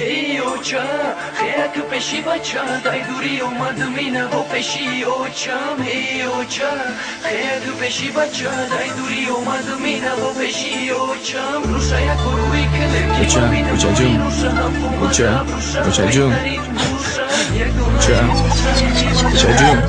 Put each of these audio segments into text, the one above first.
ای اوچا خیک پشی بچا دای دوری اومد مینه و پشی اوچام ای اوچا خیک پشی بچا دای دوری اومد مینه و پشی اوچام روشا یک بروی کلم اوچا اوچا جون اوچا اوچا جون اوچا اوچا جون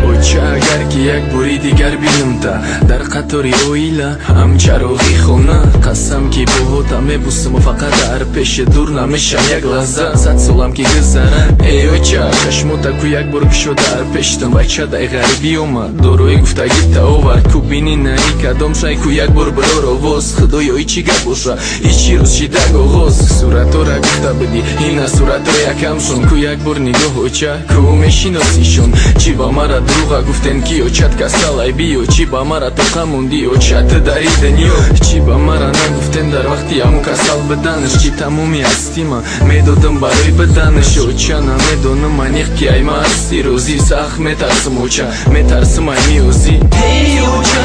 اوچا اگر که یک بوری دیگر بینم تا در قطاری اویلا هم چراغی خونه قسم که بهوتم میبوسم و فقط در پیش دور نمیشم یک لحظه صد سالم که گذره ای اوچا چشموتا کو یک بار کشو در پیشتم بچه دای غریبی اومد دوروی گفتگی تا اوور کو بینی نه ای کدام شای کو یک بار برار آواز خدای ای چی گپ باشه ایچی روز چی دگ آغاز صورتو را گفته بدی این صورتو یکم شون کو یک بار نگاه اوچا کو میشناسیشون چی با مرا دروغ گفتن کی اوچت کسالای بیو چی با مرا تو قموندی اوچت داری دنیو چی با مرا نگفتن در وقتی همو کسال بدنش چی تمومی هستی من میدادم برای بدنش اوچا نمیدونم منیخ کی ای ما هستی روزی سخت میترسم اوچا میترسم ای میوزی ای اوچا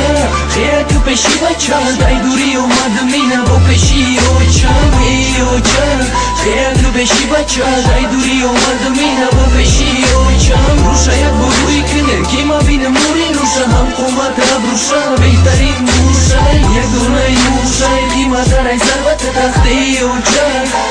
خیک پشی بچا دای دوری اومد مینه و پشی اوچا ای اوچا خیک پشی بچا دای دوری اومد مینه و پشی اوچا روشا یک بروی کنه که ما بینم موری روشا هم قومت ابروشا بهترین موشا یک دونه موشا که ما دارای ثروت تختی اوچا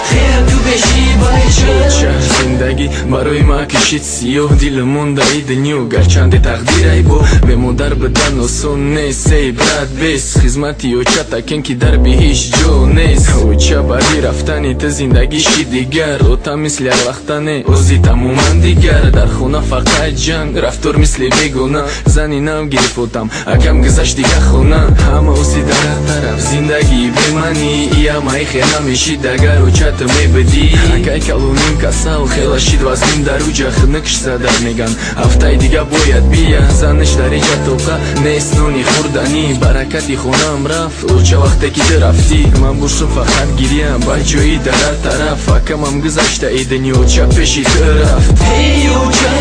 خیک پشی بچا زندگی برای ما کشید سیاه دیلمون دایی دنیو گرچند تقدیر ای با به مادر بدن آسون نیست ای برد بیس خدمتی اوچا تکن که در به هیچ جو نیست اوچا برای رفتنی تا زندگیشی دیگر اوتا مثل هر وقتنه اوزی تمومن دیگر در خونه فقط جنگ رفتار مثل بیگونه زنی نم گرفتم اکم گذشت دیگه خونه همه اوزی در طرف زندگی بمانی یا مای خیلی میشی دگر اوچا تمی بدی اکای کلونیم کسال خیلی شید وزنیم در اوجا خنکش زدر میگن هفتای دیگه باید بیا زنش در اینجا توقع نیست نونی خوردنی برکتی خونم رفت اوچا وقتی که رفتی من بوشم فقط گیریم با جایی در طرف اکم هم گذشته ای دنیا اوچا پیشی طرف ای اوچا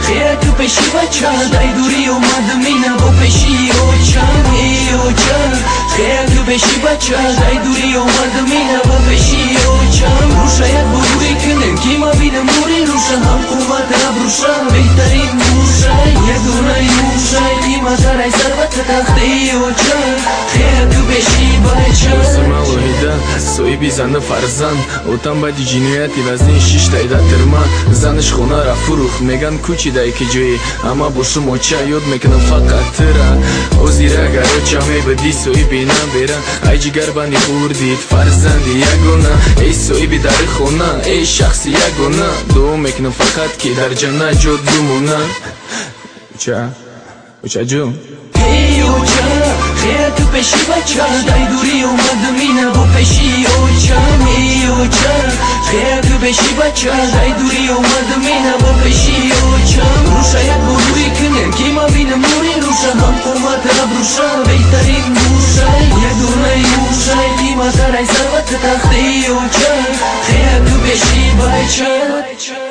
خیک پشی بچا دای دوری اومد مینه و پشی اوچا ای اوچا خیک پشی بچا دای دوری اومد مینه و پشی اوچا روشا یک بروی کنه که ما بینم موری روشا هم قومت ابروشا بهترین موشا یک دونه موشا که ما دارای ثروت تختی اوچا خیک پشی بچا سوی بی زن فرزند اوتم بدی جنایتی وزنی 6 تایی در ترما زنش خونه را فروخت میگن کوچی دایی که جایی اما باشم اوچا یاد میکنم فقط ترا اوزی را اگر اوچا میبدی سوی بی نبیرن ای جگر بندی خوردید فرزندی یگونه ای سوی بی در خونه ای شخصی یگونه دو میکنم فقط که در جنه جد بمونه اوچا جون ای اوچا خیک پشی بچا دای دوری اومد مینه و پشی اوچا ای اوچا خیک پشی بچا دای دوری اومد مینه و پشی اوچا روشا یک بروی کنه که ما بینم موری روشا هم قومت ابروشا بهترین موشا یک دونه موشا که ما دارای ثروت تختی اوچا خیک پشی بچا